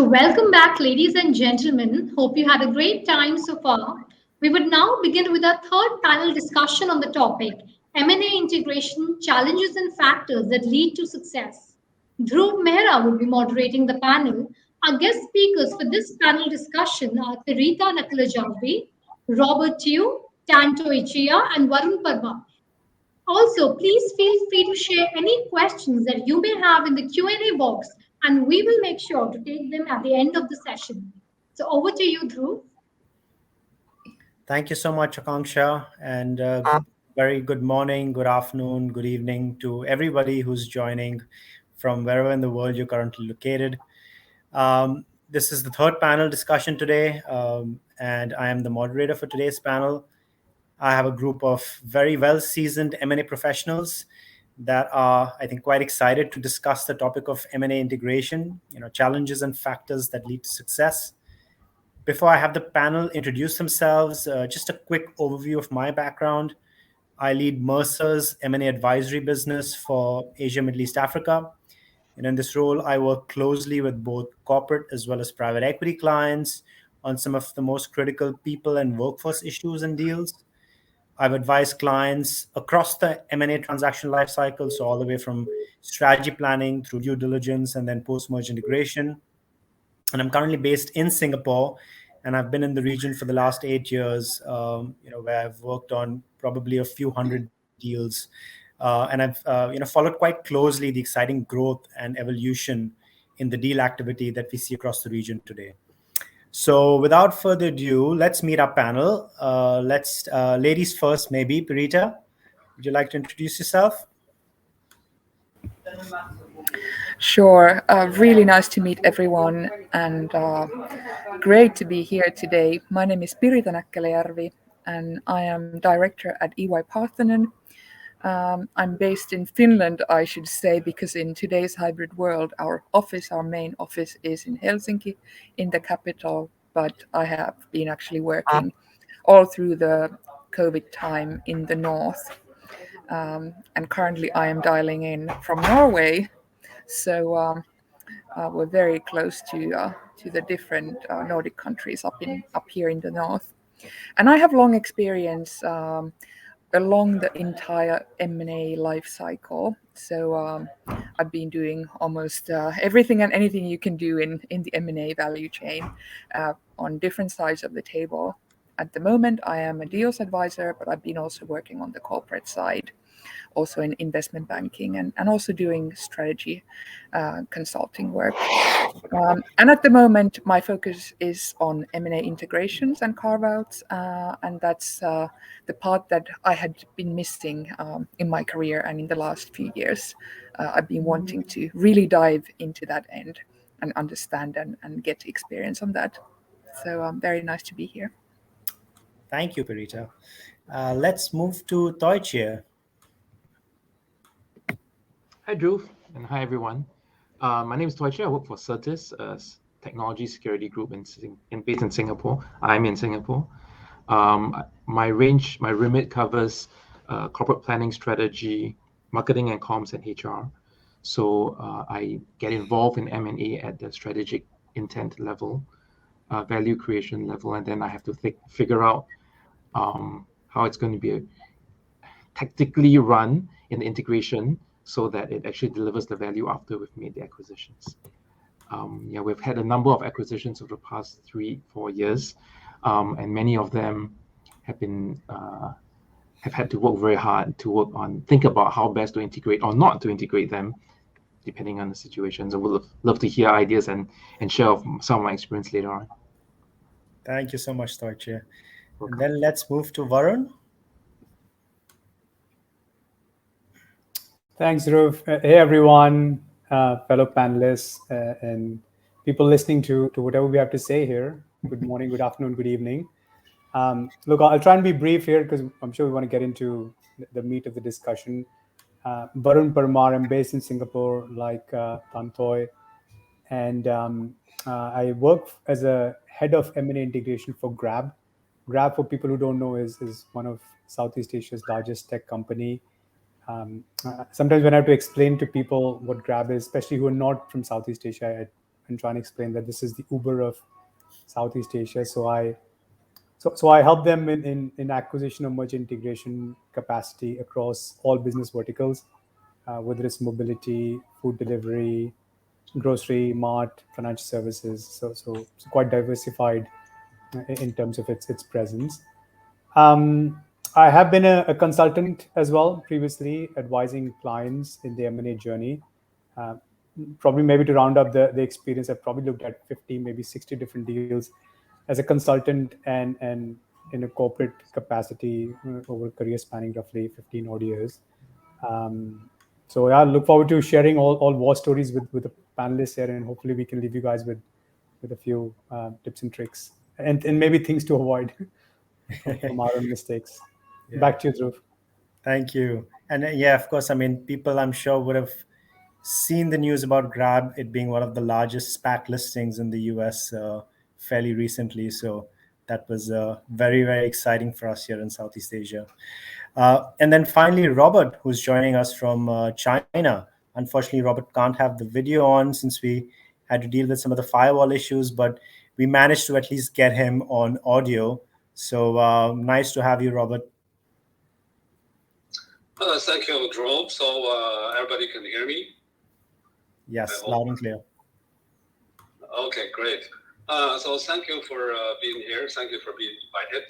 So welcome back, ladies and gentlemen. Hope you had a great time so far. We would now begin with our third panel discussion on the topic, M&A integration, challenges and factors that lead to success. Dhruv Mehra would be moderating the panel. Our guest speakers for this panel discussion are Pirita Näkkäläjärvi, Robert Tew, Chia, and Varun Parmar. Also, please feel free to share any questions that you may have in the Q&A box, and we will make sure to take them at the end of the session. So over to you, Dhruv. Thank you so much, Akanksha, and very good morning, good afternoon, good evening to everybody who's joining from wherever in the world you're currently located. This is the third panel discussion today, and I am the moderator for today's panel. I have a group of very well-seasoned M&A professionals that are, I think, quite excited to discuss the topic of M&A integration, challenges and factors that lead to success. Before I have the panel introduce themselves, just a quick overview of my background. I lead Mercer's M&A advisory business for Asia, Middle East, Africa. And in this role, I work closely with both corporate as well as private equity clients on some of the most critical people and workforce issues and deals. I've advised clients across the M&A transaction lifecycle, so all the way from strategy planning through due diligence and then post-merge integration. And I'm currently based in Singapore, and I've been in the region for the last 8 years, where I've worked on probably a few hundred deals. And I've followed quite closely the exciting growth and evolution in the deal activity that we see across the region today. So without further ado, let's meet our panel. Ladies first, maybe. Pirita, would you like to introduce yourself? Sure. Really nice to meet everyone, and great to be here today. My name is Pirita Näkkäläjärvi, and I am director at EY Parthenon. I'm based in Finland, I should say, because in today's hybrid world, our main office is in Helsinki, in the capital, but I have been actually working all through the COVID time in the north. And currently I am dialing in from Norway, so we're very close to the different Nordic countries up here in the north. And I have long experience along the entire M&A life cycle. So I've been doing almost everything and anything you can do in the M&A value chain on different sides of the table. At the moment, I am a deals advisor, but I've been also working on the corporate side, also in investment banking and also doing strategy consulting work. And at the moment, my focus is on M&A integrations and carve-outs, and that's the part that I had been missing in my career and in the last few years. I've been wanting to really dive into that end and understand and get experience on that. So very nice to be here. Thank you, Pirita. Let's move to Chia. Hi, Dhruv, and hi, everyone. My name is Chia. I work for Certis, a technology security group based in Singapore. I'm in Singapore. My remit covers corporate planning, strategy, marketing and comms, and HR. So I get involved in M&A at the strategic intent level, value creation level, and then I have to figure out how it's going to be tactically run in the integration so that it actually delivers the value after we've made the acquisitions. We've had a number of acquisitions over the past 3-4 years, and many of them have had to work very hard to think about how best to integrate or not to integrate them, depending on the situation. So we'll love to hear ideas and share some of my experience later on. Thank you so much, Chia. And then let's move to Varun. Thanks, Dhruv. Hey, everyone, fellow panelists, and people listening to whatever we have to say here. Good morning, good afternoon, good evening. Look, I'll try and be brief here because I'm sure we want to get into the meat of the discussion. Varun Parmar, I'm based in Singapore, like Tantoy, and I work as a head of M&A integration for Grab. Grab, for people who don't know, is one of Southeast Asia's largest tech company. Sometimes when I have to explain to people what Grab is, especially who are not from Southeast Asia, and try and explain that this is the Uber of Southeast Asia. So I help them in acquisition of merger integration capacity across all business verticals, whether it's mobility, food delivery, grocery, mart, financial services. So quite diversified in terms of its presence. I have been a consultant as well previously, advising clients in the M&A journey. Probably maybe to round up the experience, I've probably looked at 50, maybe 60 different deals as a consultant and in a corporate capacity over a career spanning roughly 15 odd years. So I look forward to sharing all war stories with the panelists here, and hopefully we can leave you guys with a few tips and tricks and maybe things to avoid from our own mistakes. Yeah. Back to you, Dhruv. Thank you. And yeah, of course, I mean, people I'm sure would have seen the news about Grab, it being one of the largest SPAC listings in the US fairly recently. So that was very, very exciting for us here in Southeast Asia. And then finally, Robert, who's joining us from China. Unfortunately, Robert can't have the video on since we had to deal with some of the firewall issues, but we managed to at least get him on audio. So nice to have you, Robert. Thank you, Dhruv. So everybody can hear me? Yes, loud and clear. Okay, great. So thank you for being here. Thank you for being invited.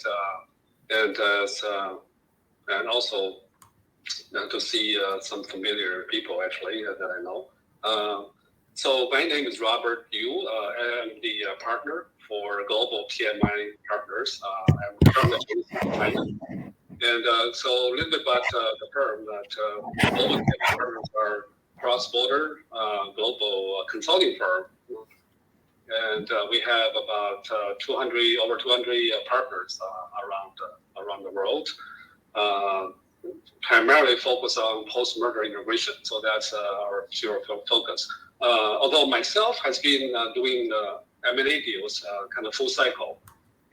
And also to see some familiar people actually that I know. So my name is Robert Yu. I am the partner for Global PMI Partners. I'm currently based in China. And so a little bit about the firm that Global PMI Partners are cross-border global consulting firm. And we have about over 200 partners around the world. Primarily focus on post-merger integration. So that's our pure focus. Although myself has been doing M&A deals kind of full cycle,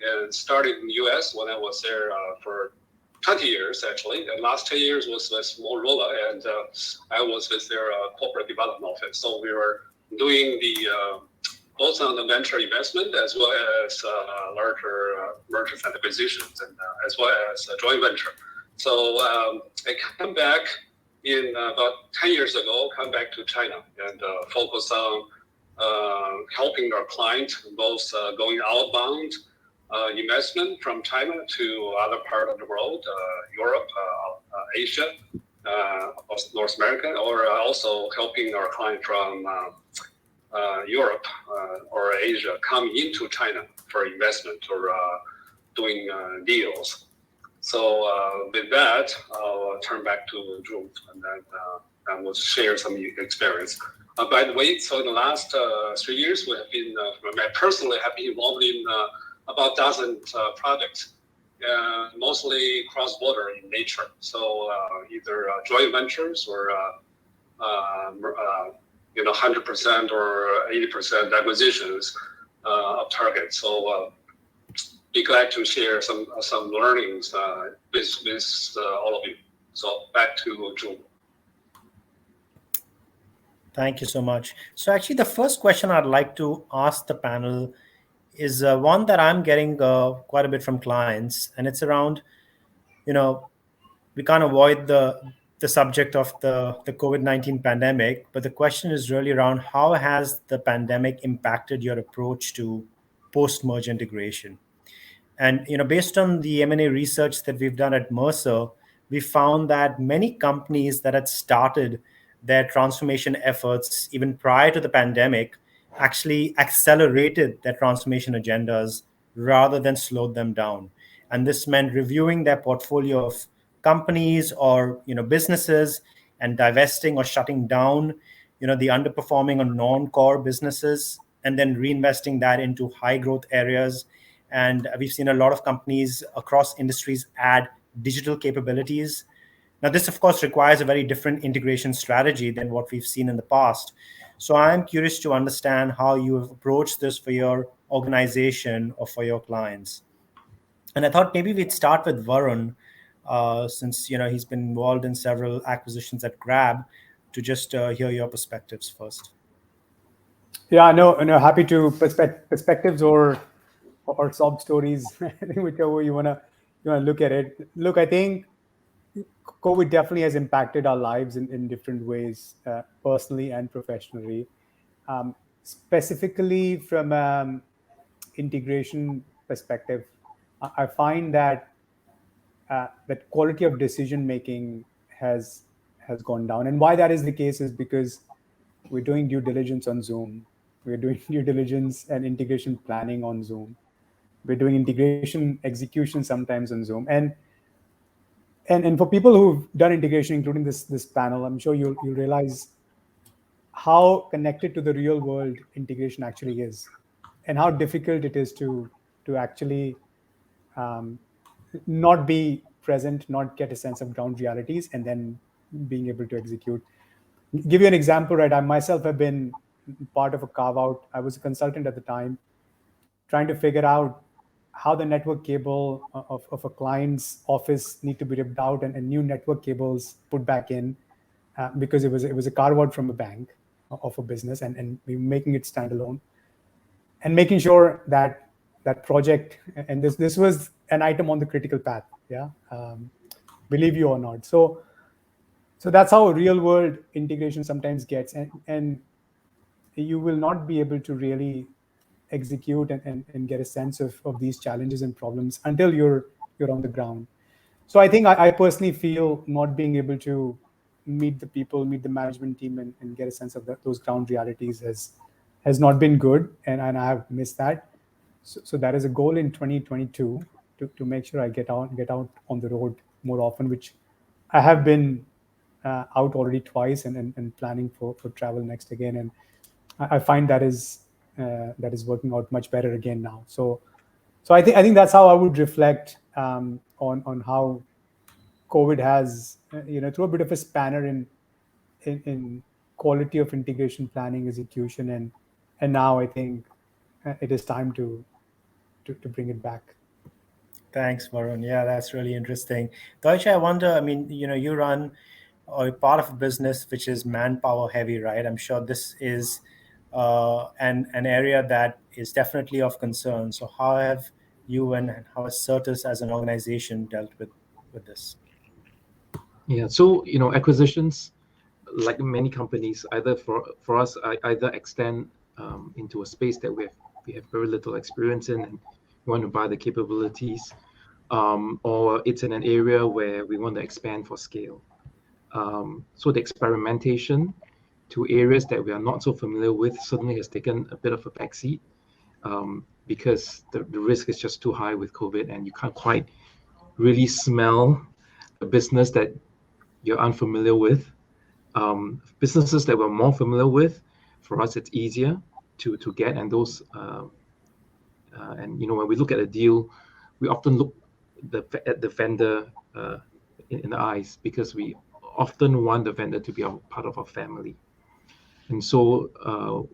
and started in the US when I was there for 20 years actually. The last 10 years was with Motorola, and I was with their corporate development office. So we were doing the both on the venture investment as well as larger mergers and acquisitions, and as well as joint venture. So I come back in about 10 years ago, come back to China and focus on helping our client both going outbound investment from China to other part of the world, Europe, Asia, North America, or also helping our client from Europe or Asia come into China for investment or doing deals. So with that, I'll turn back to Dhruv, and then I will share some experience. By the way, so in the last 3 years, we have been, I personally have been involved in about a dozen projects, mostly cross-border in nature. So either joint ventures or 100% or 80% acquisitions of targets. So be glad to share some learnings with all of you. So back to Dhruv. Thank you so much. So actually, the first question I'd like to ask the panel is one that I'm getting quite a bit from clients, and it's around, we can't avoid the subject of the COVID-19 pandemic, but the question is really around how has the pandemic impacted your approach to post-merge integration? And based on the M&A research that we've done at Mercer, we found that many companies that had started their transformation efforts even prior to the pandemic actually accelerated their transformation agendas rather than slowed them down. And this meant reviewing their portfolio of companies or businesses and divesting or shutting down the underperforming or non-core businesses, and then reinvesting that into high growth areas. And we've seen a lot of companies across industries add digital capabilities. Now, this, of course, requires a very different integration strategy than what we've seen in the past. So I'm curious to understand how you have approached this for your organization or for your clients. And I thought maybe we'd start with Varun, since he's been involved in several acquisitions at Grab, to just hear your perspectives first. Yeah, no, happy to perspectives or sob stories, whichever you wanna look at it. Look, I think COVID definitely has impacted our lives in different ways, personally and professionally. Specifically from integration perspective, I find that that quality of decision making has gone down. And why that is the case is because we're doing due diligence on Zoom. We're doing due diligence and integration planning on Zoom. We're doing integration execution sometimes on Zoom. And for people who've done integration, including this panel, I'm sure you'll realize how connected to the real world integration actually is, and how difficult it is to actually not be present, not get a sense of ground realities, and then being able to execute. Give you an example, right? I myself have been part of a carve out. I was a consultant at the time, trying to figure out how the network cable of a client's office need to be ripped out and new network cables put back in, because it was a carve out from a bank of a business, and we were making it standalone, and making sure that that project, and this was an item on the critical path, yeah, believe you or not. So that's how real world integration sometimes gets, and you will not be able to really execute and get a sense of these challenges and problems until you're on the ground. So I think I personally feel not being able to meet the people, meet the management team, and get a sense of those ground realities has not been good, and I have missed that. So that is a goal in 2022 to make sure I get out on the road more often, which I have been out already twice, and planning for travel next again, and I find that is working out much better again now. So I think that's how I would reflect on how COVID has threw a bit of a spanner in quality of integration planning, execution, and now I think it is time to bring it back. Thanks, Varun. Yeah, that's really interesting. Deutsche, I wonder, I mean, you run or part of a business which is manpower heavy, right? I'm sure this is an area that is definitely of concern. So how have you and how has Certus as an organization dealt with this? Yeah, so acquisitions, like many companies, either for us, either extend into a space that we have very little experience in, and we want to buy the capabilities, or it's in an area where we want to expand for scale. So the experimentation to areas that we are not so familiar with certainly has taken a bit of a backseat, because the risk is just too high with COVID, and you can't quite really smell the business that you're unfamiliar with. Businesses that we're more familiar with, for us, it's easier to get, and those and when we look at a deal, we often look at the vendor in the eyes, because we often want the vendor to be a part of our family, and so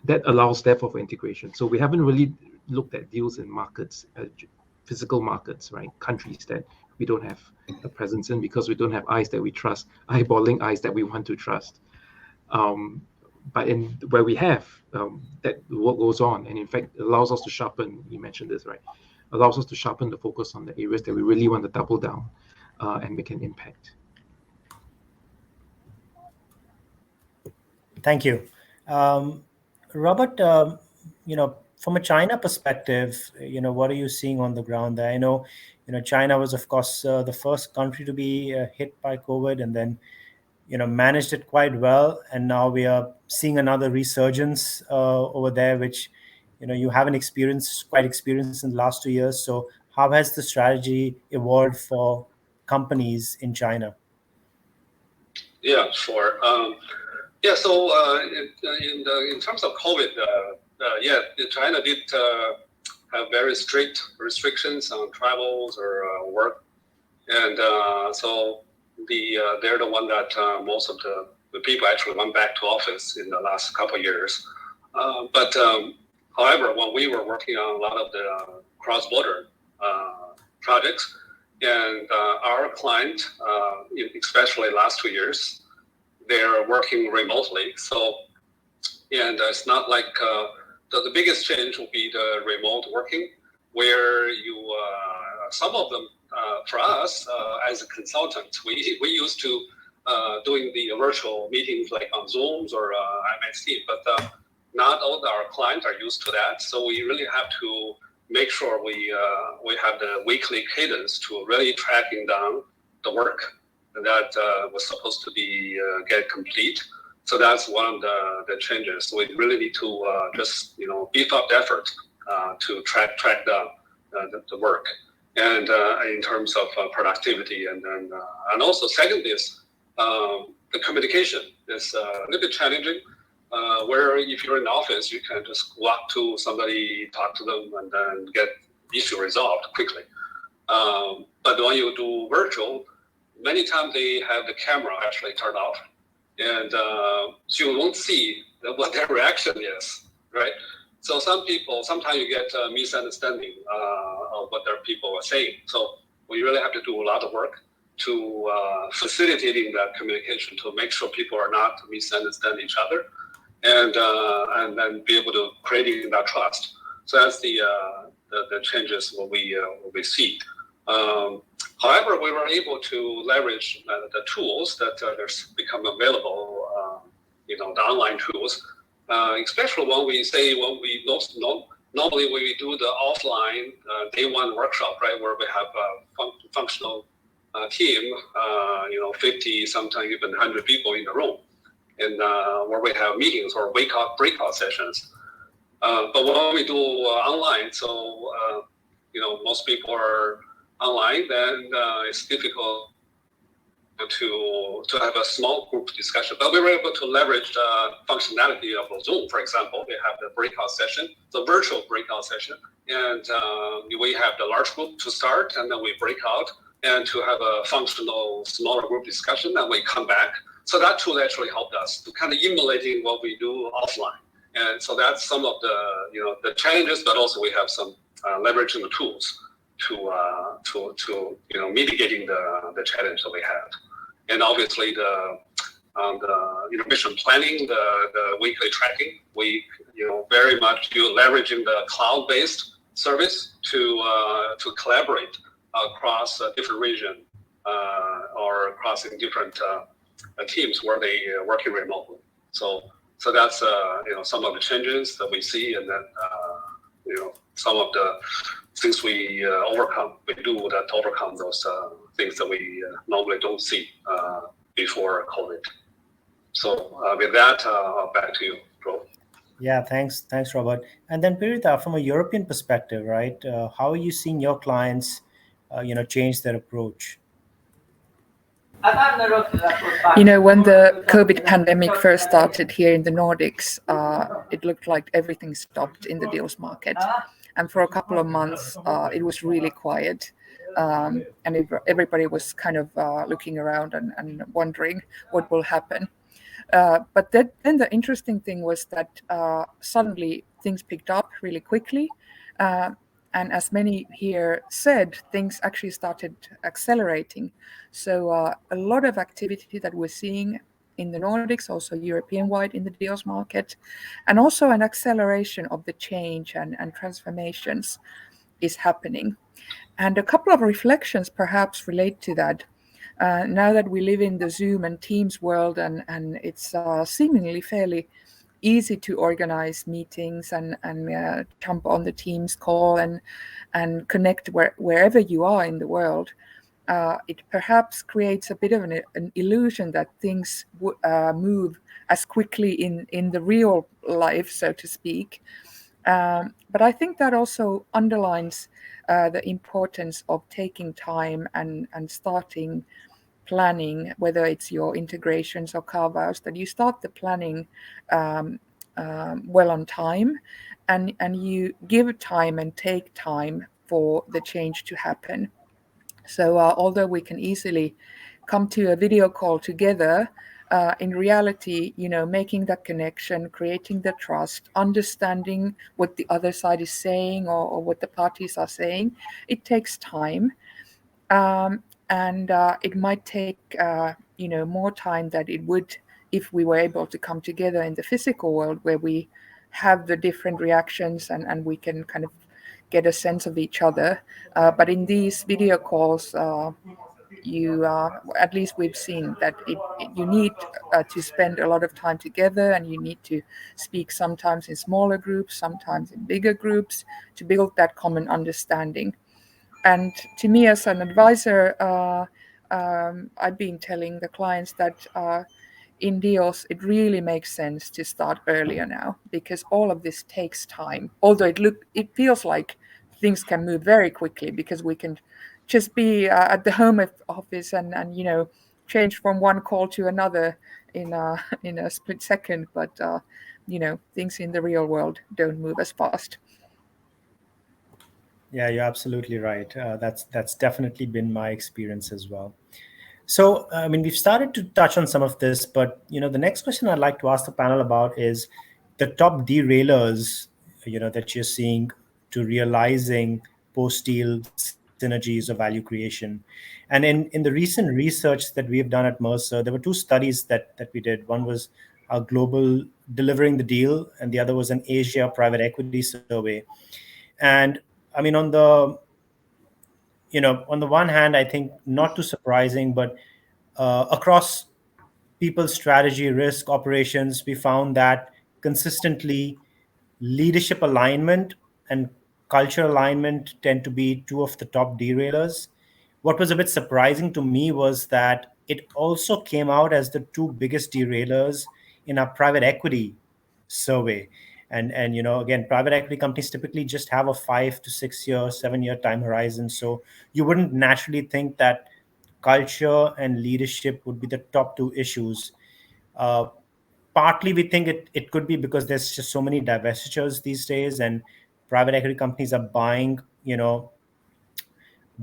that allows therefore for integration. So we haven't really looked at deals in markets, physical markets, right? Countries that we don't have a presence in, because we don't have eyes that we trust, eyeballing eyes that we want to trust. But in where we have, that work goes on, and in fact allows us to sharpen. You mentioned this, right? Allows us to sharpen the focus on the areas that we really want to double down and make an impact. Thank you, Robert. From a China perspective, what are you seeing on the ground there? I know, China was, of course, the first country to be hit by COVID, and then, managed it quite well. And now we are seeing another resurgence over there, which, you haven't quite experienced in the last 2 years. So how has the strategy evolved for companies in China? Yeah, sure. So in terms of COVID, China did have very strict restrictions on travels or work, and so they're the one that most of the people actually went back to office in the last couple of years. But however, when we were working on a lot of the cross-border projects, and our client, especially last 2 years, they're working remotely. So And it's not like the biggest change will be the remote working, where you some of them for us as a consultant, we used to doing the virtual meetings like on Zooms or MS Teams, but not all our clients are used to that. So we really have to make sure we have the weekly cadence to really tracking down the work that was supposed to be get complete. So that's one of the changes. So we really need to just beef up the effort to track down the work, and in terms of productivity, and then and also second is the communication is a little bit challenging. Where if you're in the office, you can just walk to somebody, talk to them, and then get issue resolved quickly. But when you do virtual, many times they have the camera actually turned off, and so you won't see what their reaction is, right? So sometimes you get a misunderstanding of what their people are saying. So we really have to do a lot of work to facilitating that communication to make sure people are not misunderstanding each other, and then be able to creating that trust. So that's the changes what we see. However, we were able to leverage the tools that there's become available, the online tools, especially when we normally when we do the offline day one workshop, right, where we have a functional team, 50, sometimes even 100 people in the room, and where we have meetings or breakout sessions. But when we do online, so most people are online, then it's difficult to have a small group discussion. But we were able to leverage the functionality of Zoom, for example. We have the breakout session, the virtual breakout session, and we have the large group to start, and then we break out and to have a functional smaller group discussion, and we come back. So that tool actually helped us to kind of emulating what we do offline. And so that's some of the challenges, but also we have some leveraging the tools to mitigating the challenge that we have. And obviously the mission planning, the weekly tracking, we very much leveraging the cloud-based service to collaborate across a different region or across in different teams where they working remotely. So that's some of the changes that we see, and then some of the things we do that overcome those things that we normally don't see before COVID. So with that, back to you, Dhruv. Yeah, thanks, Robert. And then Pirita, from a European perspective, right? How are you seeing your clients, change their approach? When the COVID pandemic first started here in the Nordics, it looked like everything stopped in the deals market. And for a couple of months, it was really quiet. And everybody was kind of looking around and wondering what will happen. But then the interesting thing was that suddenly things picked up really quickly. And as many here said, things actually started accelerating. So a lot of activity that we're seeing in the Nordics, also European-wide in the deals market, and also an acceleration of the change and transformations is happening. And a couple of reflections perhaps relate to that. Now that we live in the Zoom and Teams world, and it's seemingly fairly easy to organize meetings and jump on the Teams call and connect wherever you are in the world, it perhaps creates a bit of an illusion that things move as quickly in the real life, so to speak. But I think that also underlines the importance of taking time and starting planning, whether it's your integrations or carve-outs, that you start the planning well on time, and you give time and take time for the change to happen. So although we can easily come to a video call together, in reality, making that connection, creating the trust, understanding what the other side is saying or what the parties are saying, it takes time. And it might take more time than it would if we were able to come together in the physical world where we have the different reactions and we can kind of get a sense of each other. But in these video calls, you at least we've seen that you need to spend a lot of time together, and you need to speak sometimes in smaller groups, sometimes in bigger groups, to build that common understanding. And to me, as an advisor, I've been telling the clients that in deals, it really makes sense to start earlier now, because all of this takes time. Although it feels like things can move very quickly, because we can just be at the home office and change from one call to another in a split second. But things in the real world don't move as fast. Yeah, you're absolutely right. That's definitely been my experience as well. So, I mean, we've started to touch on some of this, but the next question I'd like to ask the panel about is the top derailers, that you're seeing to realizing post-deal synergies or value creation. And in the recent research that we have done at Mercer, there were two studies that we did. One was a global delivering the deal, and the other was an Asia private equity survey. And I mean, on the one hand, I think not too surprising, but across people's strategy, risk, operations, we found that consistently leadership alignment and culture alignment tend to be two of the top derailers. What was a bit surprising to me was that it also came out as the two biggest derailers in our private equity survey. And again, private equity companies typically just have a 5 to 6 year, 7 year time horizon. So you wouldn't naturally think that culture and leadership would be the top two issues. Partly we think it could be because there's just so many divestitures these days, and private equity companies are buying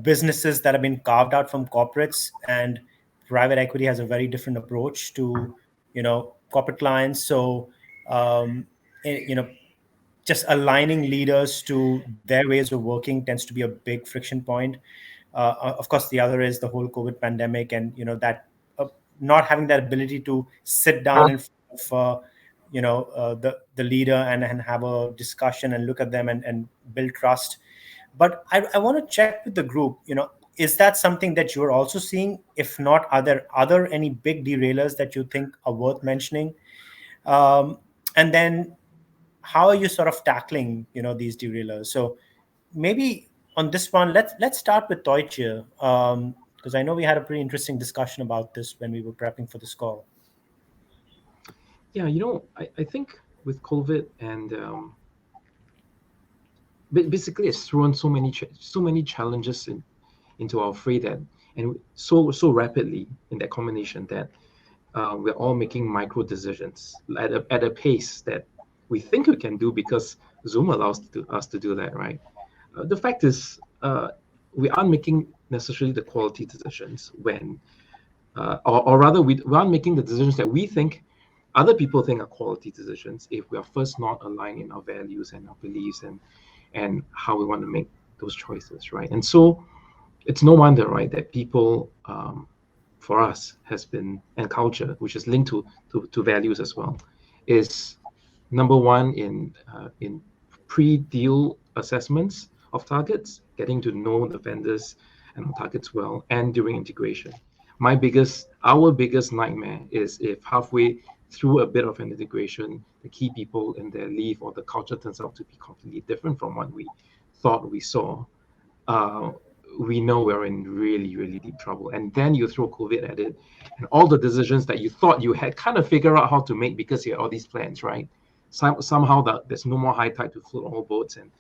businesses that have been carved out from corporates, and private equity has a very different approach to corporate clients. So just aligning leaders to their ways of working tends to be a big friction point. Of course, the other is the whole COVID pandemic, and that not having that ability to sit down in front of the leader and have a discussion and look at them and build trust. But I want to check with the group. Is that something that you're also seeing? If not, are there any big derailers that you think are worth mentioning? And then how are you sort of tackling these derailers? So maybe on this one, let's start with Deutsche, because I know we had a pretty interesting discussion about this when we were prepping for this call. Yeah, I think with COVID and basically it's thrown so many challenges into our fray and so rapidly in that combination that we're all making micro decisions at a pace that we think we can do because Zoom allows us to do that, right? The fact is, we aren't making necessarily the quality decisions when, or rather, we aren't making the decisions that we think other people think are quality decisions if we are first not aligned in our values and our beliefs and how we want to make those choices, right? And so it's no wonder, right, that people, for us, has been, and culture, which is linked to values as well, is number one in pre-deal assessments of targets, getting to know the vendors and the targets well, and during integration. Our biggest nightmare is if halfway through a bit of an integration, the key people in their leave or the culture turns out to be completely different from what we thought we saw. We know we're in really, really deep trouble. And then you throw COVID at it, and all the decisions that you thought you had kind of figured out how to make because you had all these plans, right? Somehow there's no more high tide to float all boats, and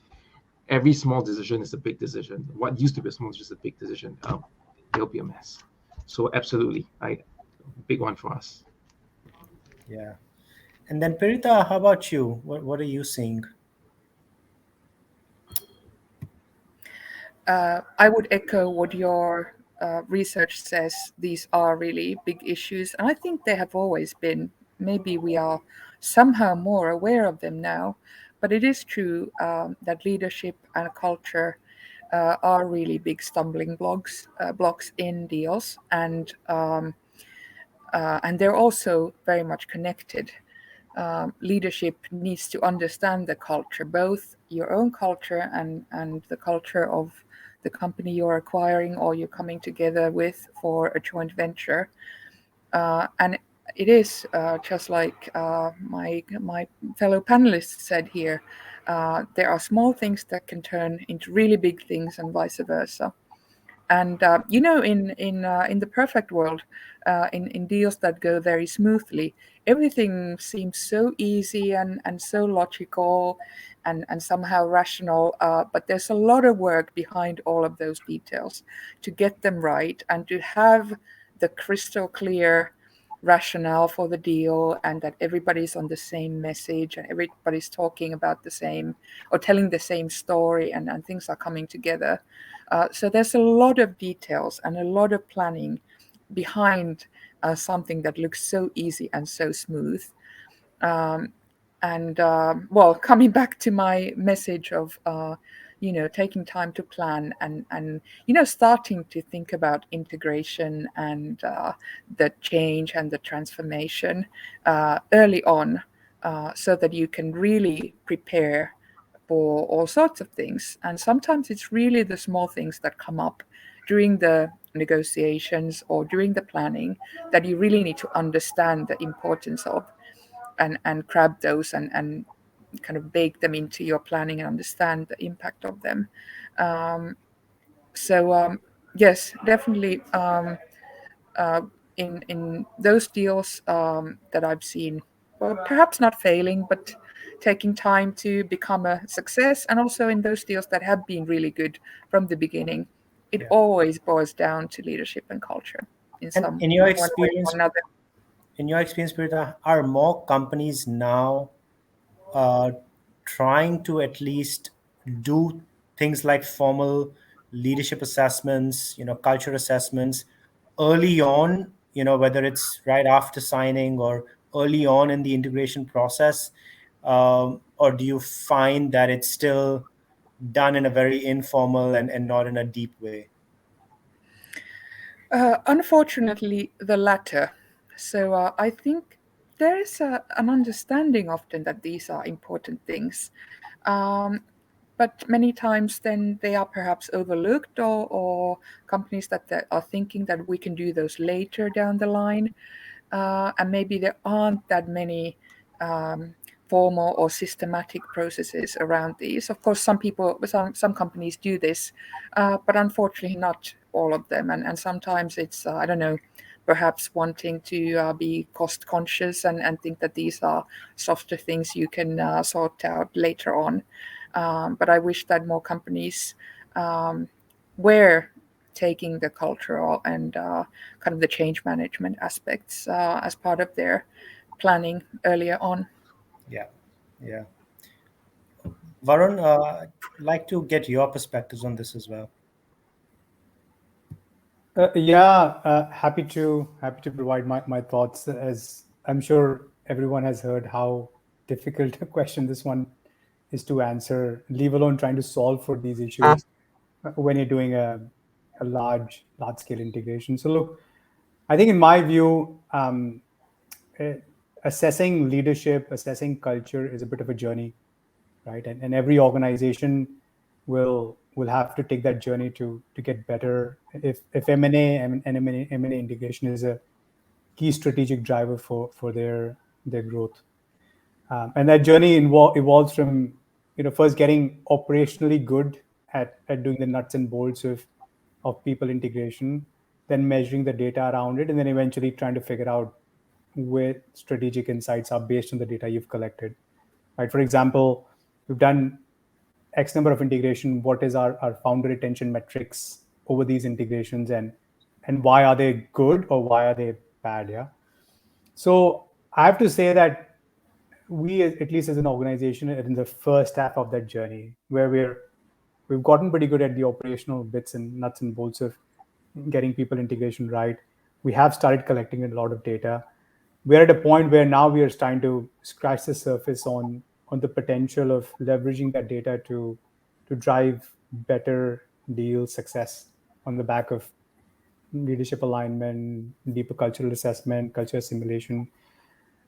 every small decision is a big decision. What used to be a small is just a big decision. It'll be a mess. So absolutely, big one for us. Yeah. And then Pirita, how about you? What are you seeing? I would echo what your research says. These are really big issues, and I think they have always been. Maybe we are somehow more aware of them now, but it is true that leadership and culture are really big stumbling blocks in deals. And and they're also very much connected. Leadership needs to understand the culture, both your own culture and the culture of the company you're acquiring or you're coming together with for a joint venture. And it is just like my fellow panelists said here, there are small things that can turn into really big things and vice versa. And in the perfect world, in deals that go very smoothly, everything seems so easy and so logical and somehow rational. But there's a lot of work behind all of those details to get them right and to have the crystal clear rationale for the deal, and that everybody's on the same message and everybody's talking about the same or telling the same story, and things are coming together. So there's a lot of details and a lot of planning behind something that looks so easy and so smooth. Well, coming back to my message of taking time to plan and starting to think about integration and the change and the transformation early on, so that you can really prepare for all sorts of things. And sometimes it's really the small things that come up during the negotiations or during the planning that you really need to understand the importance of, and grab those and kind of bake them into your planning and understand the impact of them. Yes, definitely. In those deals that I've seen, well, perhaps not failing, but taking time to become a success, and also in those deals that have been really good from the beginning, it always boils down to leadership and culture in some in your one way experience, or another. Pirita, are more companies now trying to at least do things like formal leadership assessments, culture assessments early on, whether it's right after signing or early on in the integration process? Or do you find that it's still done in a very informal and not in a deep way? Unfortunately, the latter. So I think there is an understanding often that these are important things. But many times then they are perhaps overlooked, or companies that are thinking that we can do those later down the line. And maybe there aren't that many formal or systematic processes around these. Of course, some companies do this, but unfortunately not all of them. And sometimes it's, I don't know, perhaps wanting to be cost conscious and think that these are softer things you can sort out later on. But I wish that more companies were taking the cultural and kind of the change management aspects as part of their planning earlier on. Yeah. Varun, I'd like to get your perspectives on this as well. Happy to provide my thoughts. As I'm sure everyone has heard how difficult a question this one is to answer, leave alone trying to solve for these issues when you're doing a large scale integration. So look, I think in my view, assessing leadership, assessing culture is a bit of a journey, right? And every organization will have to take that journey to get better. If M&A and M&A integration is a key strategic driver for their growth, and that journey evolves from first getting operationally good at doing the nuts and bolts of people integration, then measuring the data around it, and then eventually trying to figure out where strategic insights are based on the data you've collected. Right? For example, we've done X number of integration. What is our founder retention metrics over these integrations, and why are they good or why are they bad? Yeah. So I have to say that we, at least as an organization, are in the first half of that journey where we've gotten pretty good at the operational bits and nuts and bolts of getting people integration right. We have started collecting a lot of data. We're at a point where now we are starting to scratch the surface on the potential of leveraging that data to drive better deal success on the back of leadership alignment, deeper cultural assessment, culture simulation.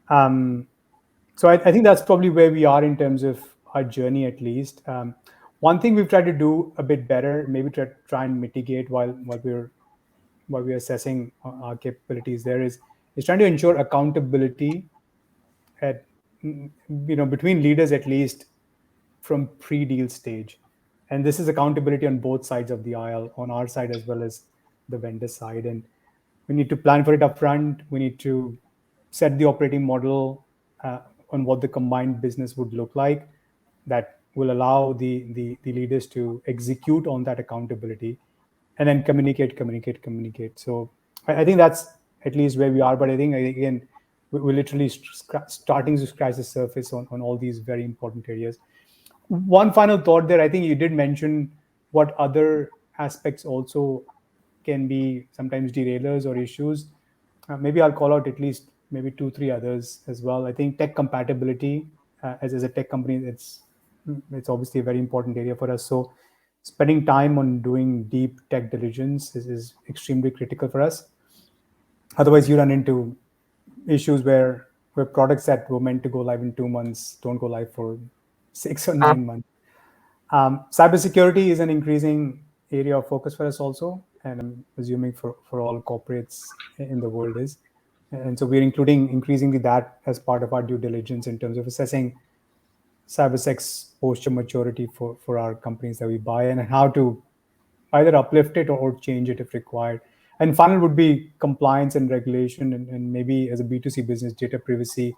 So I think that's probably where we are in terms of our journey, at least. One thing we've tried to do a bit better, maybe try and mitigate while we're assessing our capabilities there, is trying to ensure accountability at between leaders, at least from pre-deal stage. And this is accountability on both sides of the aisle, on our side as well as the vendor side. And we need to plan for it upfront. We need to set the operating model on what the combined business would look like that will allow the leaders to execute on that accountability, and then communicate. So I think that's at least where we are. But I think, again, we're literally starting to scratch the surface on all these very important areas. One final thought there, I think you did mention what other aspects also can be sometimes derailers or issues. Maybe I'll call out at least maybe 2-3 others as well. I think tech compatibility, as a tech company, it's obviously a very important area for us. So spending time on doing deep tech diligence is extremely critical for us. Otherwise, you run into issues where products that were meant to go live in 2 months don't go live for 6 or 9 months. Cybersecurity is an increasing area of focus for us also, and I'm assuming for all corporates in the world is. And so we're increasingly that as part of our due diligence in terms of assessing cybersec's posture maturity for our companies that we buy, and how to either uplift it or change it if required. And final would be compliance and regulation, and maybe as a B2C business, data privacy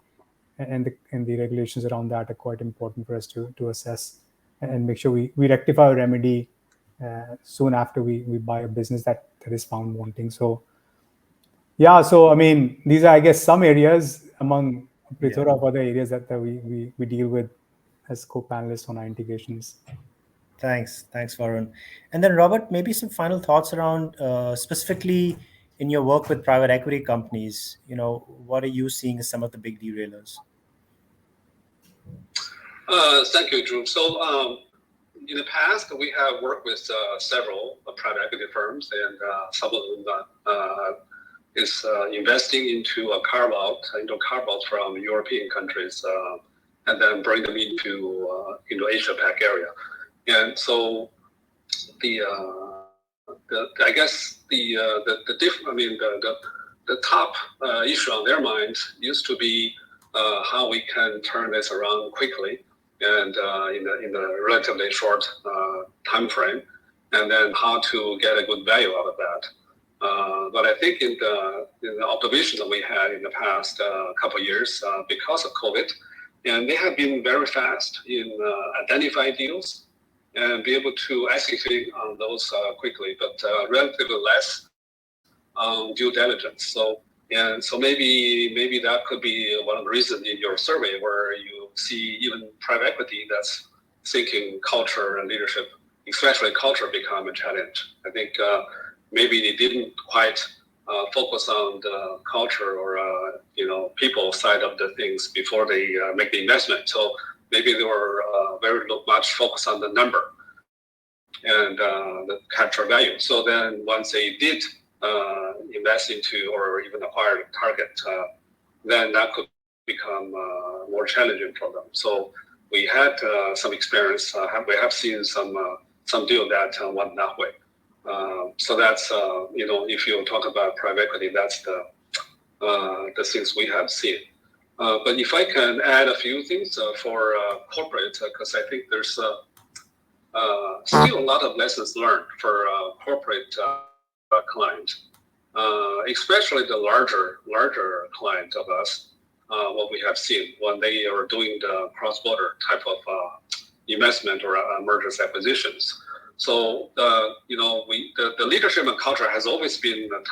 and the regulations around that are quite important for us to assess and make sure we rectify or remedy soon after we buy a business that is found wanting. So yeah, so I mean, these are, I guess, some areas among a plethora of other areas that we deal with as co-panelists on our integrations. Thanks, Varun. And then Robert, maybe some final thoughts around specifically in your work with private equity companies. What are you seeing as some of the big derailers? Thank you, Dhruv. So in the past, we have worked with several private equity firms, and some of them is investing into a carve-out from European countries, and then bring them into Asia Pac area. And so the top issue on their minds used to be how we can turn this around quickly and in a relatively short time frame, and then how to get a good value out of that. But I think in the observation that we had in the past couple of years, because of COVID, and they have been very fast in identifying deals and be able to execute on those quickly, but relatively less due diligence. So maybe that could be one of the reasons in your survey where you see even private equity that's thinking culture and leadership, especially culture, become a challenge. I think maybe they didn't quite focus on the culture or people side of the things before they make the investment. So maybe they were very much focused on the number and the capture value. So then once they did invest into or even acquire a target, then that could become more challenging for them. So we had some experience. We have seen some deal that went that way. So that's if you talk about private equity, that's the things we have seen. But if I can add a few things for corporate, because I think there's still a lot of lessons learned for corporate clients, especially the larger client of us. What we have seen when they are doing the cross-border type of investment or mergers acquisitions. So the leadership and culture has always been the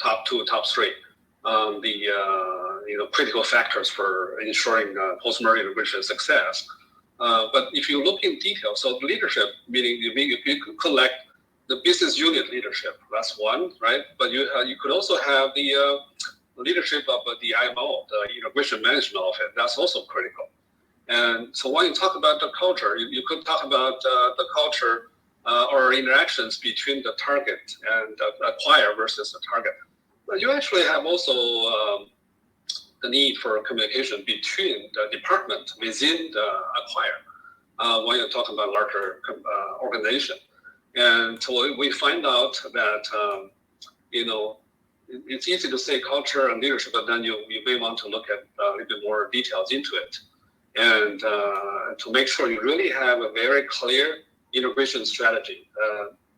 top 2, top 3. The critical factors for ensuring post-merger integration success. But if you look in detail, so leadership, meaning you could collect the business unit leadership, that's one, right? But you could also have the leadership of the IMO, the integration management of it. That's also critical. And so when you talk about the culture, you could talk about the culture or interactions between the target and the acquirer versus the target. But you actually have also the need for communication between the department within the acquirer when you're talking about larger organization. And so we find out that, it's easy to say culture and leadership, but then you may want to look at a little bit more details into it. And to make sure you really have a very clear integration strategy.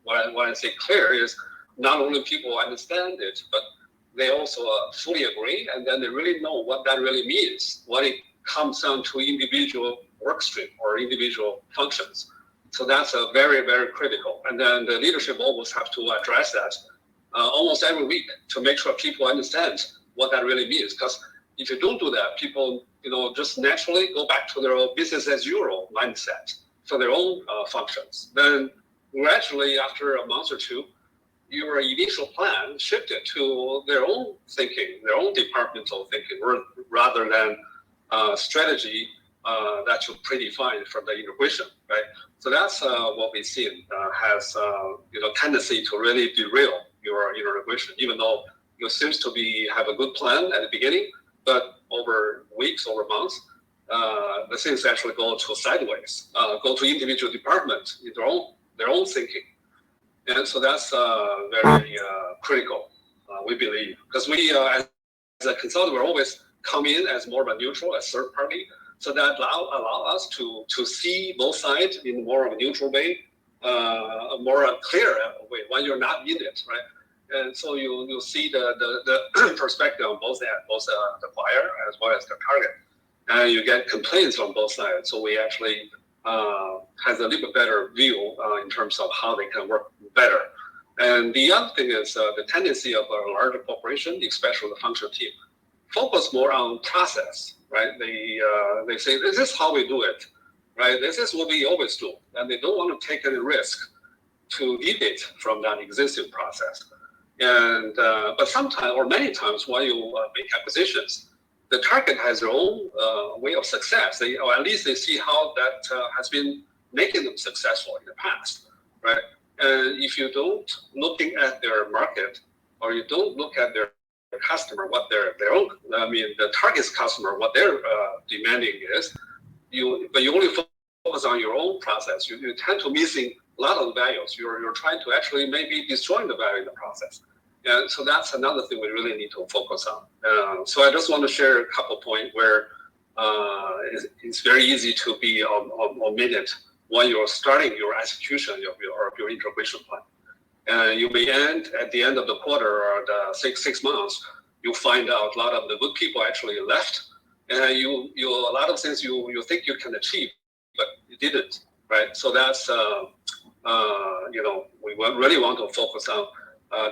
What I say clear is not only people understand it, but they also fully agree, and then they really know what that really means when it comes down to individual work stream or individual functions. So that's a very, very critical. And then the leadership always have to address that almost every week to make sure people understand what that really means. Because if you don't do that, people just naturally go back to their own business as usual mindset for their own functions. Then gradually, after a month or two, your initial plan shifted to their own thinking, their own departmental thinking, rather than strategy that you predefined for the integration, right? So that's what we see has tendency to really derail your integration, even though it seems to have a good plan at the beginning, but over weeks, over months, the things actually go to sideways, go to individual departments in their own thinking. And so that's very critical, we believe, because we, as a consultant, we're always come in as more of a neutral, a third party, so that allow us to see both sides in more of a neutral way, a more clear way when you're not in it, right? And so you'll see the perspective on both ends, both the buyer as well as the target, and you get complaints on both sides. So we actually has a little bit better view in terms of how they can work better. And the other thing is the tendency of a larger corporation, especially the functional team, focus more on process, right? They say, this is how we do it, right? This is what we always do. And they don't want to take any risk to deviate from that existing process. And but sometimes, or many times, when you make acquisitions, the target has their own way of success. Or at least they see how that has been making them successful in the past, right? And if you don't looking at their market, or you don't look at their customer, what their own, the target's customer, what their demanding is, but you only focus on your own process, you tend to missing a lot of values. You're trying to actually maybe destroy the value in the process. And so that's another thing we really need to focus on. So I just want to share a couple points where it's very easy to be omitted when you're starting your execution of your integration plan. And you may end at the end of the quarter or the six months, you find out a lot of the good people actually left, and you a lot of things you think you can achieve, but you didn't, right? So that's we really want to focus on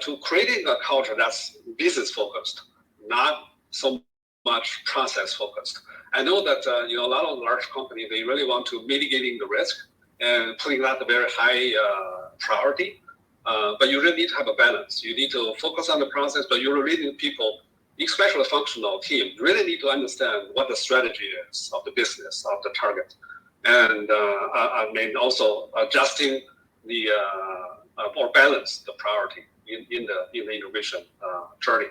to creating a culture that's business focused, not so much process focused. I know that a lot of large companies, they really want to mitigating the risk and putting that a very high priority. But you really need to have a balance. You need to focus on the process, but you really need people, especially a functional team, really need to understand what the strategy is of the business, of the target. And also adjusting the or balance the priority in the innovation journey.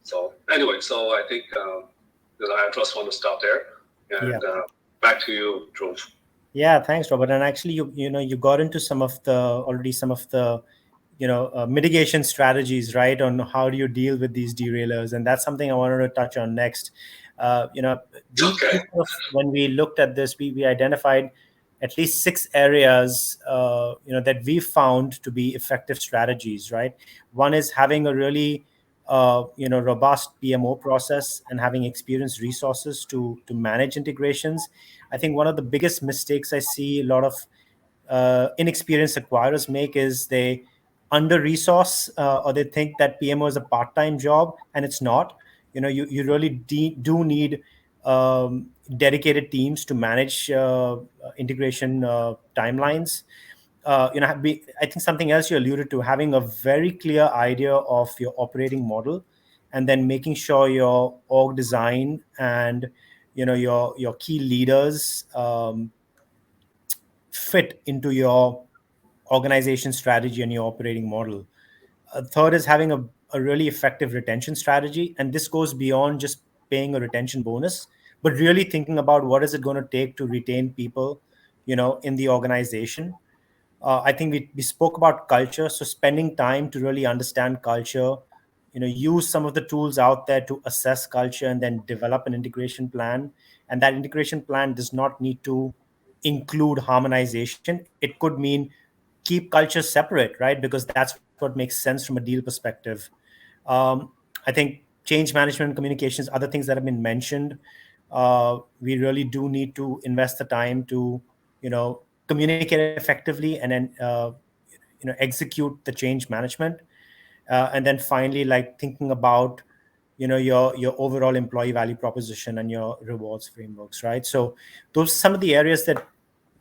So anyway, so I think I just want to stop there, and back to you, Dhruv. Yeah, thanks, Robert. And actually, you got into some of the mitigation strategies, right, on how do you deal with these derailers, and that's something I wanted to touch on next. When we looked at this, we identified at least 6 areas, that we found to be effective strategies, right? One is having a really, robust PMO process and having experienced resources to manage integrations. I think one of the biggest mistakes I see a lot of inexperienced acquirers make is they under-resource or they think that PMO is a part-time job, and it's not. You really do need dedicated teams to manage integration timelines. I think something else you alluded to, having a very clear idea of your operating model, and then making sure your org design and your key leaders fit into your organization strategy and your operating model. Third is having a really effective retention strategy. And this goes beyond just paying a retention bonus, but really thinking about what is it going to take to retain people, in the organization. I think we spoke about culture. So spending time to really understand culture, use some of the tools out there to assess culture and then develop an integration plan. And that integration plan does not need to include harmonization. It could mean keep culture separate, right? Because that's what makes sense from a deal perspective. I think change management, communications, other things that have been mentioned. We really do need to invest the time to, communicate effectively and then, execute the change management. And then finally, like thinking about, your overall employee value proposition and your rewards frameworks, right? So those are some of the areas that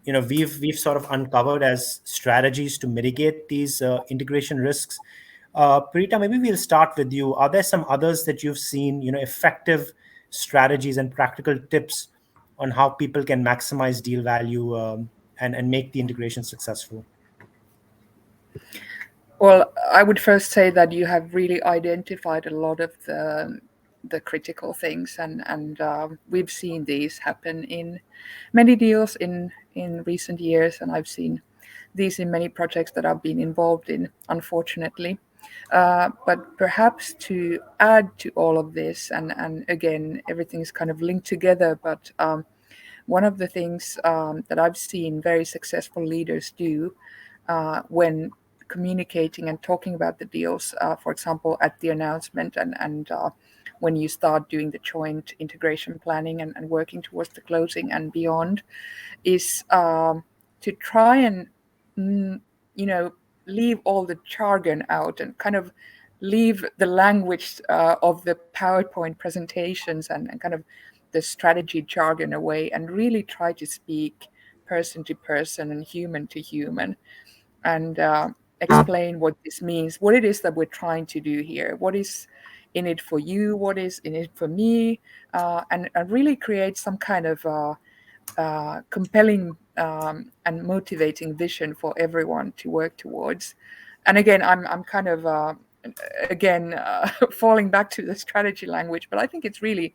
we've sort of uncovered as strategies to mitigate these integration risks. Pirita, maybe we'll start with you. Are there some others that you've seen, effective strategies and practical tips on how people can maximize deal value and make the integration successful? Well, I would first say that you have really identified a lot of the critical things, and we've seen these happen in many deals in recent years, and I've seen these in many projects that I've been involved in, unfortunately. But perhaps to add to all of this, and again, everything is kind of linked together, but one of the things that I've seen very successful leaders do when communicating and talking about the deals, for example, at the announcement and when you start doing the joint integration planning and working towards the closing and beyond, is to try and, leave all the jargon out and kind of leave the language of the PowerPoint presentations and kind of the strategy jargon away and really try to speak person to person and human to human and explain what this means, what it is that we're trying to do here, what is in it for you, what is in it for me, and really create some kind of compelling and motivating vision for everyone to work towards. And again, I'm kind of falling back to the strategy language, but I think it's really,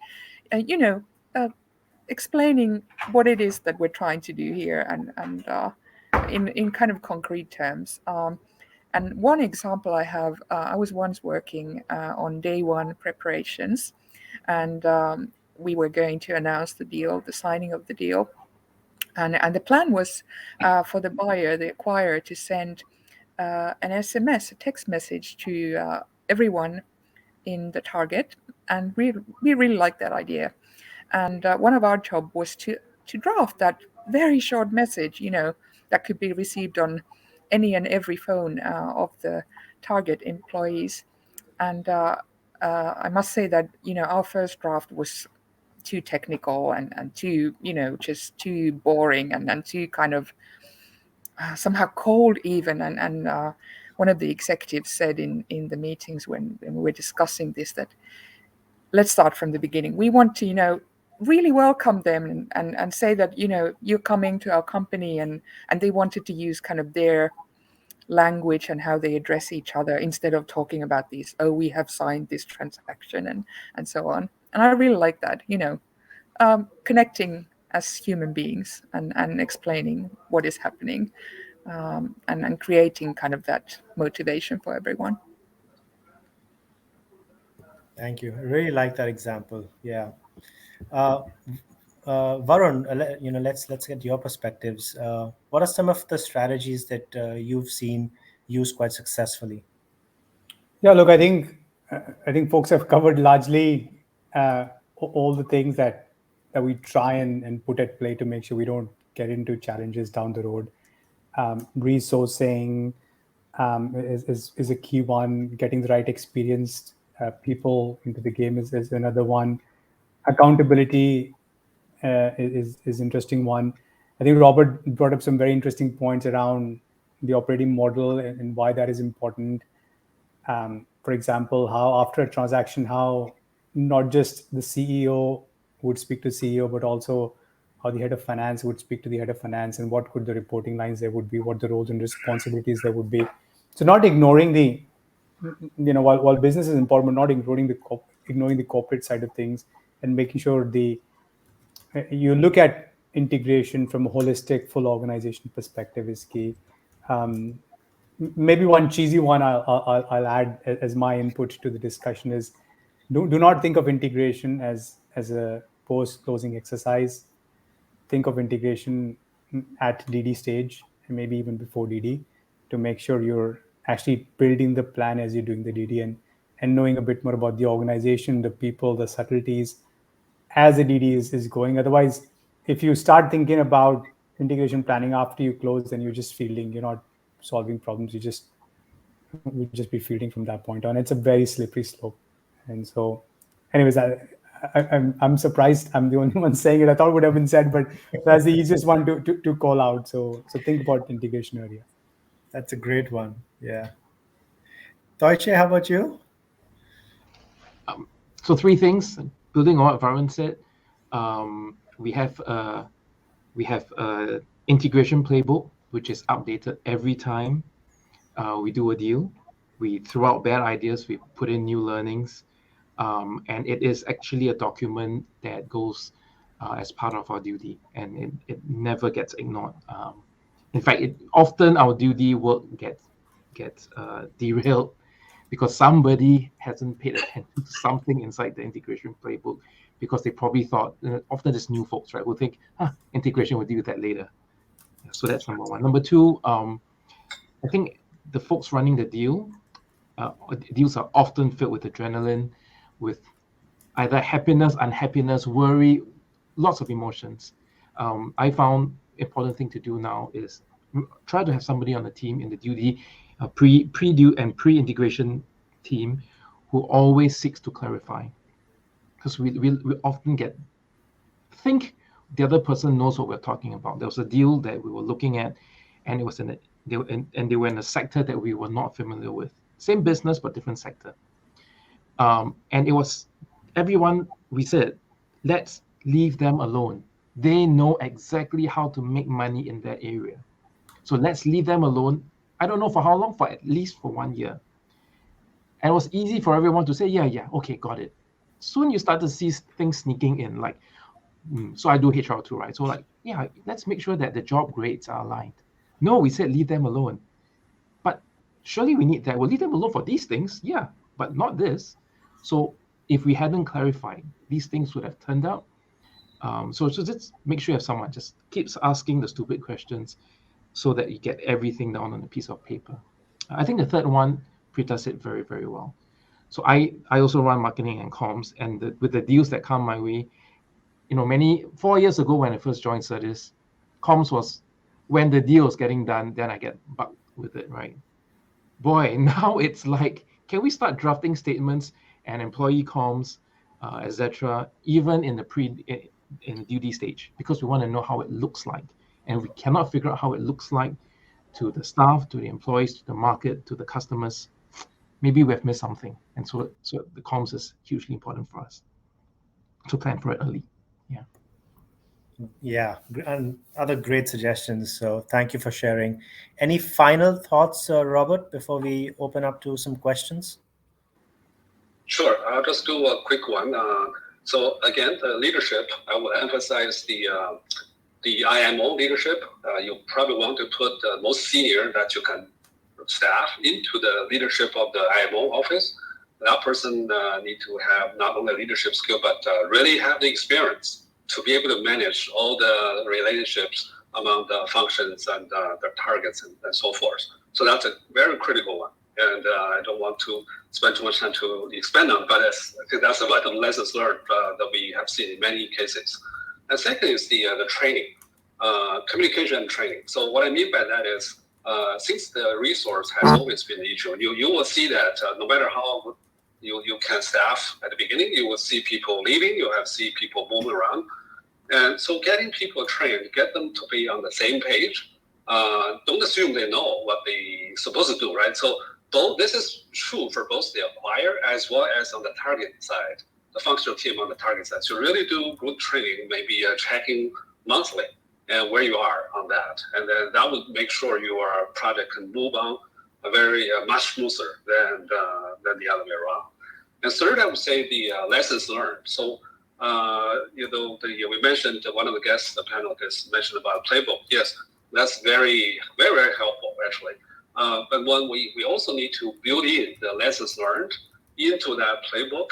explaining what it is that we're trying to do here and in kind of concrete terms. And one example I have, I was once working on day one preparations, and we were going to announce the deal, the signing of the deal. And the plan was for the buyer, the acquirer, to send an SMS, a text message to everyone in the target. And we really liked that idea. And one of our job was to draft that very short message, that could be received on any and every phone of the target employees. And I must say that, our first draft was too technical and too, just too boring and too kind of somehow cold even. And one of the executives said in the meetings when we were discussing this, that let's start from the beginning. We want to, really welcome them and say that, you're coming to our company, and they wanted to use kind of their language and how they address each other instead of talking about these, we have signed this transaction and so on. And I really like that, connecting as human beings and explaining what is happening and creating kind of that motivation for everyone. Thank you. I really like that example. Yeah. Varun, let's get your perspectives. What are some of the strategies that you've seen used quite successfully? Yeah, look, I think folks have covered largely all the things that we try and put at play to make sure we don't get into challenges down the road. Resourcing is a key one. Getting the right experienced people into the game is another one. Accountability is interesting one. I think Robert brought up some very interesting points around the operating model and why that is important. For example, how after a transaction, how not just the CEO would speak to CEO, but also how the head of finance would speak to the head of finance, and what could the reporting lines there would be, what the roles and responsibilities there would be. So not ignoring the, while business is important, but not ignoring the corporate side of things, and making sure you look at integration from a holistic, full organization perspective is key. Maybe one cheesy one I'll add as my input to the discussion is, do not think of integration as a post-closing exercise. Think of integration at DD stage, and maybe even before DD, to make sure you're actually building the plan as you're doing the DD, and knowing a bit more about the organization, the people, the subtleties as the DD is going. Otherwise, if you start thinking about integration planning after you close, then you're just fielding, you're not solving problems. You just be fielding from that point on. It's a very slippery slope. And so, anyways, I'm surprised I'm the only one saying it. I thought it would have been said, but that's the easiest one to call out. So think about integration earlier. That's a great one. Yeah. Deutsche, how about you? So 3 things. Building on what Varun said, we have a integration playbook which is updated every time we do a deal. We throw out bad ideas, we put in new learnings, and it is actually a document that goes as part of our duty, and it never gets ignored. In fact, often our duty work gets derailed because somebody hasn't paid attention to something inside the integration playbook, because they probably thought, often it's new folks, right, will think, integration, we'll deal with that later. So that's number 1. Number 2, I think the folks running the deals are often filled with adrenaline, with either happiness, unhappiness, worry, lots of emotions. I found important thing to do now is try to have somebody on the team in the duty, pre-due and pre-integration team, who always seeks to clarify, because we often think the other person knows what we're talking about. There was a deal that we were looking at, and it was they were in a sector that we were not familiar with. Same business, but different sector. And it was everyone, we said, let's leave them alone. They know exactly how to make money in that area. So let's leave them alone. I don't know for how long, for at least for 1 year. And it was easy for everyone to say, yeah, okay, got it. Soon you start to see things sneaking in, like, so I do HR too, right? So like, yeah, let's make sure that the job grades are aligned. No, we said leave them alone. But surely we need that. We'll leave them alone for these things, yeah, but not this. So if we hadn't clarified, these things would have turned out. So just make sure you have someone just keeps asking the stupid questions, so that you get everything down on a piece of paper. I think the third one, Pirita said very, very well. So I also run marketing and comms, and with the deals that come my way, 4 years ago when I first joined Certis, comms was when the deal was getting done, then I get bugged with it, right? Boy, now it's like, can we start drafting statements and employee comms, etc., even in the duty stage, because we want to know how it looks like. And we cannot figure out how it looks like to the staff, to the employees, to the market, to the customers. Maybe we have missed something. And so the comms is hugely important for us to plan for it early. Yeah, and other great suggestions. So thank you for sharing. Any final thoughts, Robert, before we open up to some questions? Sure, I'll just do a quick one. So again, the leadership, I will emphasize the IMO leadership. You probably want to put the most senior that you can staff into the leadership of the IMO office. That person need to have not only leadership skill, but really have the experience to be able to manage all the relationships among the functions and the targets and so forth. So that's a very critical one. And I don't want to spend too much time to expand on, but I think that's one of the lessons learned that we have seen in many cases. And second is the training, communication and training. So what I mean by that is, since the resource has always been the issue, you will see that no matter how you can staff at the beginning, you will see people leaving, you have see people moving around. And so getting people trained, get them to be on the same page, don't assume they know what they're supposed to do, right? So this is true for both the acquirer as well as on the target side, the functional team on the target side. So really do good training, maybe checking monthly and where you are on that. And then that would make sure your project can move on very much smoother than the other way around. And third, I would say the lessons learned. So, we mentioned one of the guests, the panelists mentioned about Playbook. Yes, that's very, very, very helpful, actually. But when we also need to build in the lessons learned into that Playbook,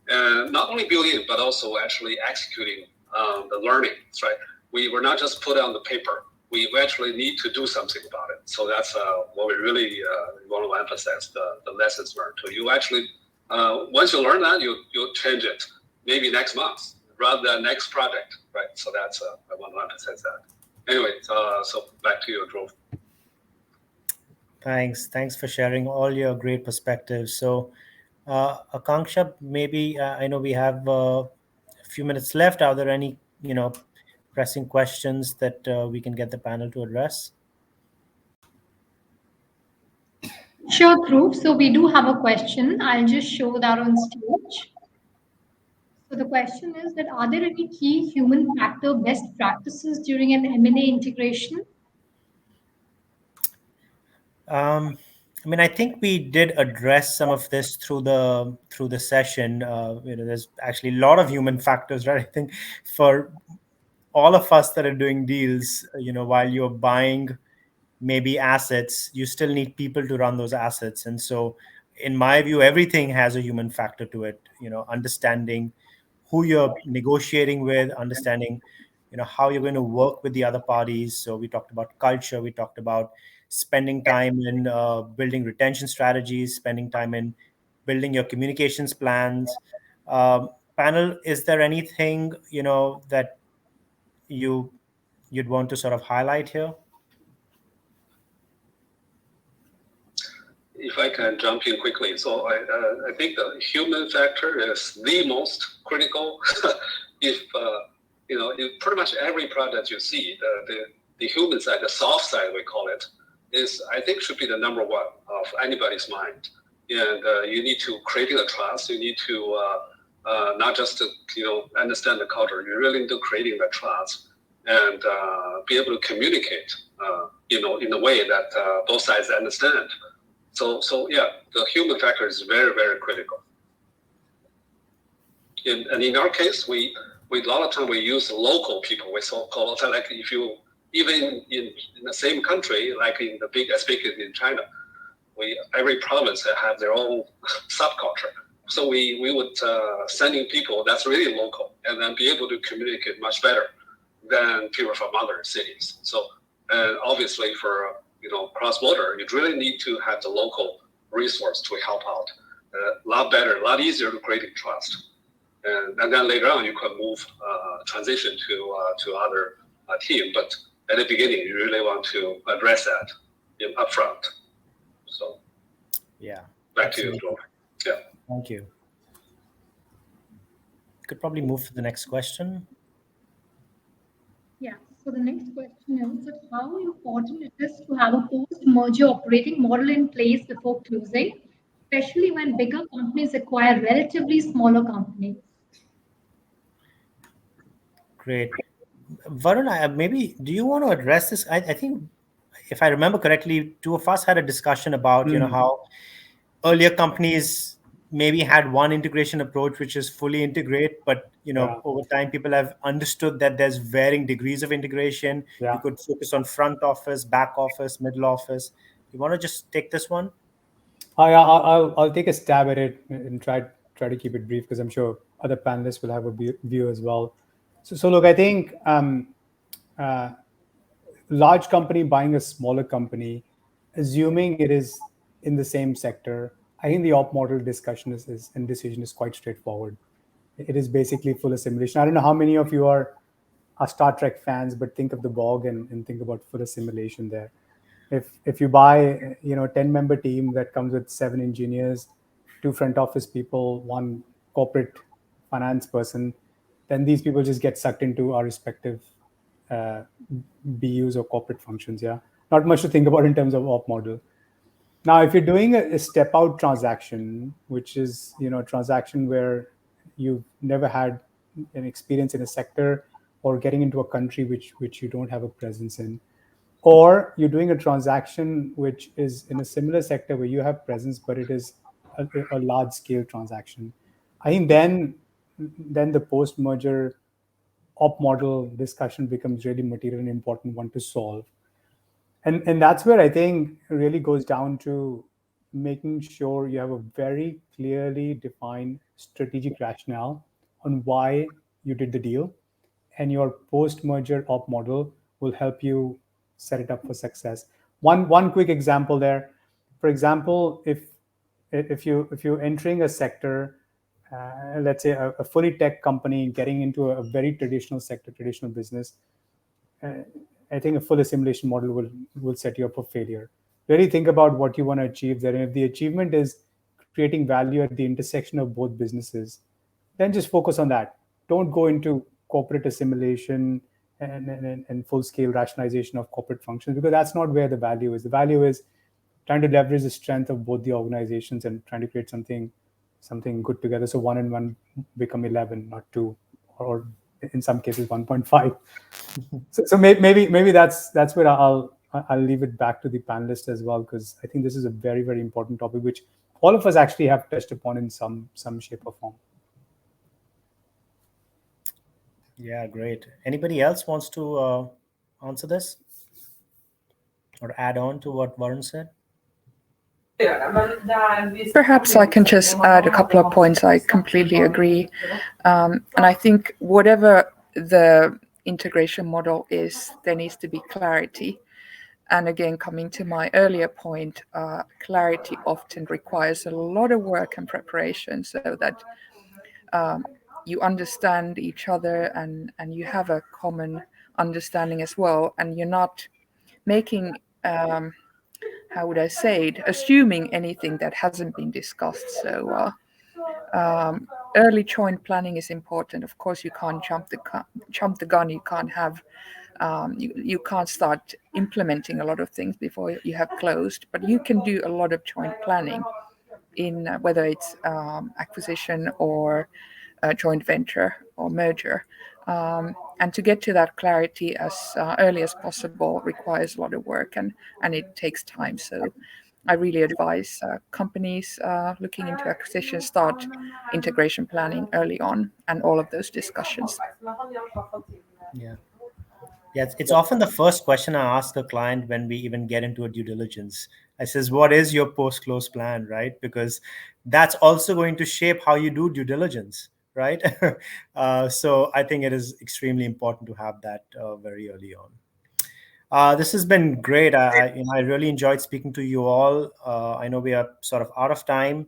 and not only building, but also actually executing the learnings, right? We're not just put it on the paper. We actually need to do something about it. So that's what we really want to emphasize, the lessons learned. So you actually, once you learn that, you'll change it maybe next month rather than next project, right? So that's, I want to emphasize that. Anyway, so back to you, Dhruv. Thanks for sharing all your great perspectives. So, Akanksha, maybe I know we have a few minutes left. Are there any, pressing questions that we can get the panel to address? Sure, Dhruv. So we do have a question. I'll just show that on stage. So the question is that are there any key human factor best practices during an M&A integration? I think we did address some of this through the session. There's actually a lot of human factors, right? I think for all of us that are doing deals, while you're buying maybe assets, you still need people to run those assets. And so in my view, everything has a human factor to it, understanding who you're negotiating with, understanding, how you're going to work with the other parties. So we talked about culture, we talked about spending time in building retention strategies, spending time in building your communications plans. Panel, is there anything, that you'd want to sort of highlight here? If I can jump in quickly. So I think the human factor is the most critical. If, in pretty much every project you see, the human side, the soft side, we call it, is, I think, should be the number one of anybody's mind. And you need to create the trust. You need to not just to, understand the culture. You really need to creating the trust and be able to communicate, in a way that both sides understand. So yeah, the human factor is very, very critical. And in our case, we a lot of time we use local people. We so-called, like, if you even in the same country, like in the big in China, every province have their own subculture. So we would sending people that's really local, and then be able to communicate much better than people from other cities. So obviously for cross-border, you really need to have the local resource to help out. A lot better, a lot easier to create trust. And then later on, you can move, transition to other team. But at the beginning, you really want to address that upfront. So yeah, back to you, Dhruv. Yeah. Thank you. Could probably move to the next question. Yeah. So the next question is that how important it is to have a post-merger operating model in place before closing, especially when bigger companies acquire relatively smaller companies. Great. Varun, maybe do you want to address this? I think, if I remember correctly, two of us had a discussion about how earlier companies maybe had one integration approach which is fully integrate, but over time people have understood that there's varying degrees of integration. Yeah. You could focus on front office, back office, middle office. You want to just take this one? I'll take a stab at it and try to keep it brief, because I'm sure other panelists will have a view as well. So look, I think large company buying a smaller company, assuming it is in the same sector, I think the op model discussion and decision is quite straightforward. It is basically full assimilation. I don't know how many of you are Star Trek fans, but think of the Borg and think about full assimilation there. If you buy 10-member team that comes with 7 engineers, 2 front office people, 1 corporate finance person, then these people just get sucked into our respective BUs or corporate functions. Yeah, not much to think about in terms of op model. Now, if you're doing a step out transaction, which is a transaction where you've never had an experience in a sector, or getting into a country which you don't have a presence in, or you're doing a transaction which is in a similar sector where you have presence, but it is a large scale transaction. I think then the post-merger op model discussion becomes really material and important one to solve. And that's where I think it really goes down to making sure you have a very clearly defined strategic rationale on why you did the deal, and your post-merger op model will help you set it up for success. One quick example there. For example, if you're entering a sector, let's say a fully tech company getting into a very traditional sector, traditional business, I think a full assimilation model will set you up for failure. Really think about what you want to achieve there. And if the achievement is creating value at the intersection of both businesses, then just focus on that. Don't go into corporate assimilation and full-scale rationalization of corporate functions, because that's not where the value is. The value is trying to leverage the strength of both the organizations and trying to create something good together. So 1 and 1 become 11, not 2, or in some cases 1.5. So maybe that's where I'll leave it back to the panelists as well, because I think this is a very, very important topic which all of us actually have touched upon in some shape or form. Yeah, great. Anybody else wants to answer this or add on to what Varun said? Perhaps I can just add a couple of points. I completely agree. And I think whatever the integration model is, there needs to be clarity. And again, coming to my earlier point, clarity often requires a lot of work and preparation so that you understand each other and you have a common understanding as well. And you're not making, how would I say it, assuming anything that hasn't been discussed. So early joint planning is important. Of course, you can't jump the gun. You can't have you can't start implementing a lot of things before you have closed, but you can do a lot of joint planning in whether it's acquisition or joint venture or merger. And to get to that clarity as early as possible requires a lot of work and it takes time. So I really advise companies looking into acquisition start integration planning early on and all of those discussions. Yeah. Yeah, it's often the first question I ask a client when we even get into a due diligence. I says, what is your post-close plan, right? Because that's also going to shape how you do due diligence, right? So I think it is extremely important to have that very early on. This has been great. I really enjoyed speaking to you all. I know we are sort of out of time.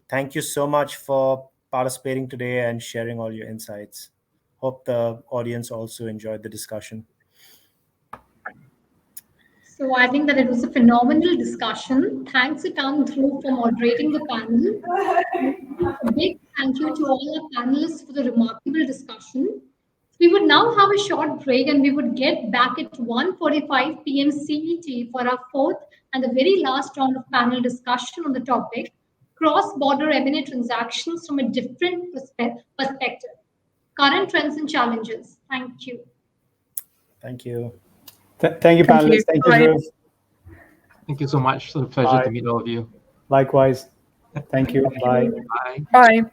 Thank you so much for participating today and sharing all your insights. Hope the audience also enjoyed the discussion. So I think that it was a phenomenal discussion. Thanks to Dhruv for moderating the panel. A big thank you to all our panelists for the remarkable discussion. We would now have a short break and we would get back at 1:45 p.m. CET for our fourth and the very last round of panel discussion on the topic, cross-border M&A transactions from a different perspective, current trends and challenges. Thank you. Thank you. Thank you, panelists. Thank you, Dhruv. Thank you so much. It's a pleasure to meet all of you. Likewise. Thank you. Bye. Bye. Bye.